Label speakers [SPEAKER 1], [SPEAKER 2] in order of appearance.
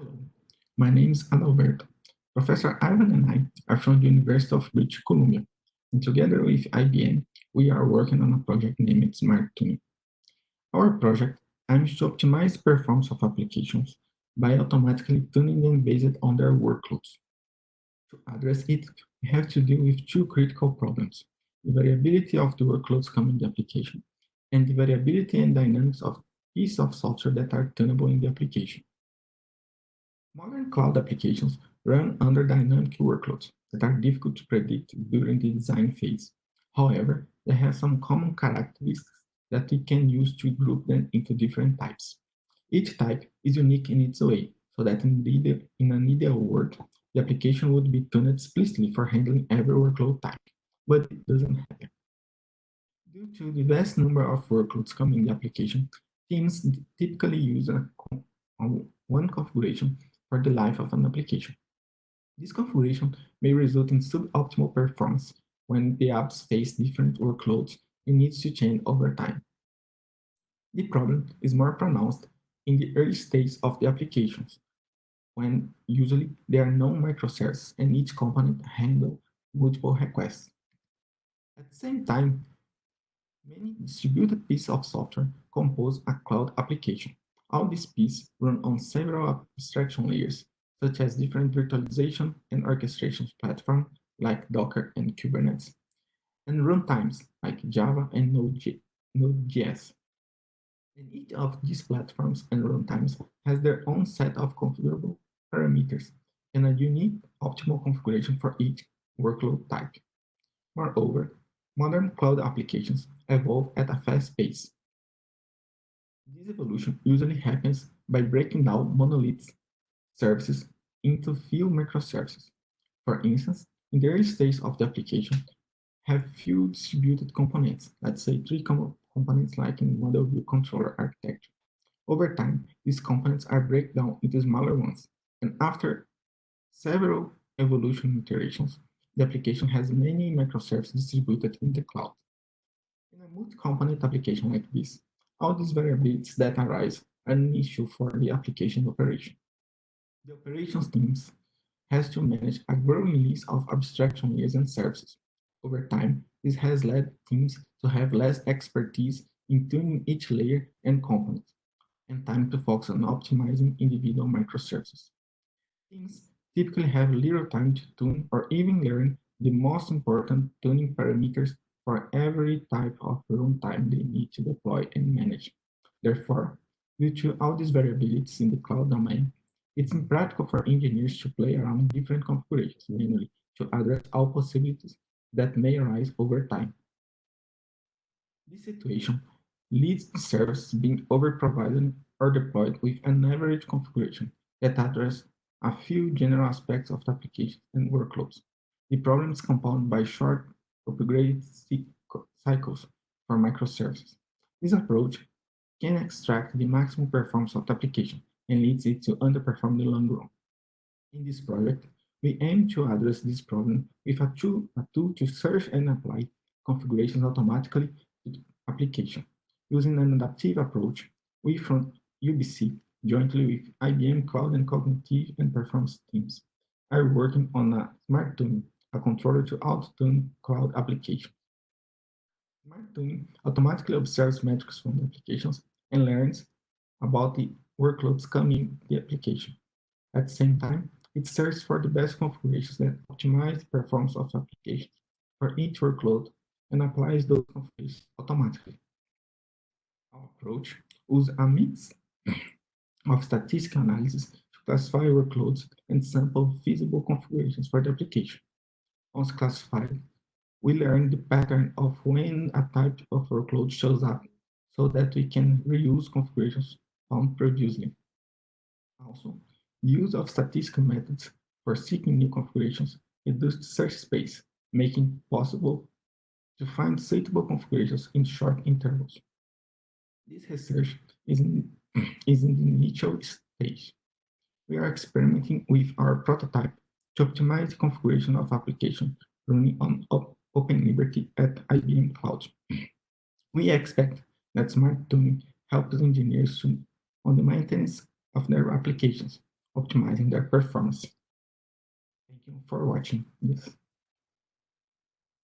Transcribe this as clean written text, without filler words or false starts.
[SPEAKER 1] Hello, my name is Adalberto. Professor Ivan and I are from the University of British Columbia, and together with IBM, we are working on a project named Smart Tuning. Our project aims to optimize the performance of applications by automatically tuning them based on their workloads. To address it, we have to deal with two critical problems: the variability of the workloads coming in the application, and the variability and dynamics of pieces of software that are tunable in the application. Modern cloud applications run under dynamic workloads that are difficult to predict during the design phase. However, they have some common characteristics that we can use to group them into different types. Each type is unique in its way, so that in an ideal world, the application would be tuned explicitly for handling every workload type, but it doesn't happen. Due to the vast number of workloads coming in the application, teams typically use one configuration for the life of an application. This configuration may result in suboptimal performance when the apps face different workloads and needs to change over time. The problem is more pronounced in the early stages of the applications, when usually there are no microservices and each component handles multiple requests. At the same time, many distributed pieces of software compose a cloud application. All these pieces run on several abstraction layers, such as different virtualization and orchestration platforms like Docker and Kubernetes, and runtimes like Java and Node.js. And each of these platforms and runtimes has their own set of configurable parameters and a unique optimal configuration for each workload type. Moreover, modern cloud applications evolve at a fast pace. This evolution usually happens by breaking down monolith services into few microservices. For instance, in the early stage of the application, have few distributed components, let's say three components like in model view controller architecture. Over time, these components are broken down into smaller ones, and after several evolution iterations, the application has many microservices distributed in the cloud. In a multi-component application like this, all these variabilities that arise are an issue for the application operation. The operations teams has to manage a growing list of abstraction layers and services. Over time, this has led teams to have less expertise in tuning each layer and component, and time to focus on optimizing individual microservices. Teams typically have little time to tune or even learn the most important tuning parameters for every type of runtime they need to deploy and manage. Therefore, due to all these variabilities in the cloud domain, it's impractical for engineers to play around different configurations manually to address all possibilities that may arise over time. This situation leads to services being overprovided or deployed with an average configuration that addresses a few general aspects of the application and workloads. The problem is compounded by short upgrade cycles for microservices. This approach can extract the maximum performance of the application and leads it to underperform in the long run. In this project, we aim to address this problem with a tool to search and apply configurations automatically to the application. Using an adaptive approach, we from UBC, jointly with IBM Cloud and Cognitive and Performance teams, are working on a Smart Tuning, a controller to auto-tune cloud applications. Smart Tuning automatically observes metrics from the applications and learns about the workloads coming the application. At the same time, it searches for the best configurations that optimize the performance of the application for each workload and applies those configurations automatically. Our approach uses a mix of statistical analysis to classify workloads and sample feasible configurations for the application. Once classified, we learn the pattern of when a type of workload shows up so that we can reuse configurations found previously. Also, the use of statistical methods for seeking new configurations reduces search space, making it possible to find suitable configurations in short intervals. This research is in the initial stage. We are experimenting with our prototype to optimize the configuration of applications running on Open Liberty at IBM Cloud. We expect that smart tuning helps engineers on the maintenance of their applications, optimizing their performance. Thank you for watching this.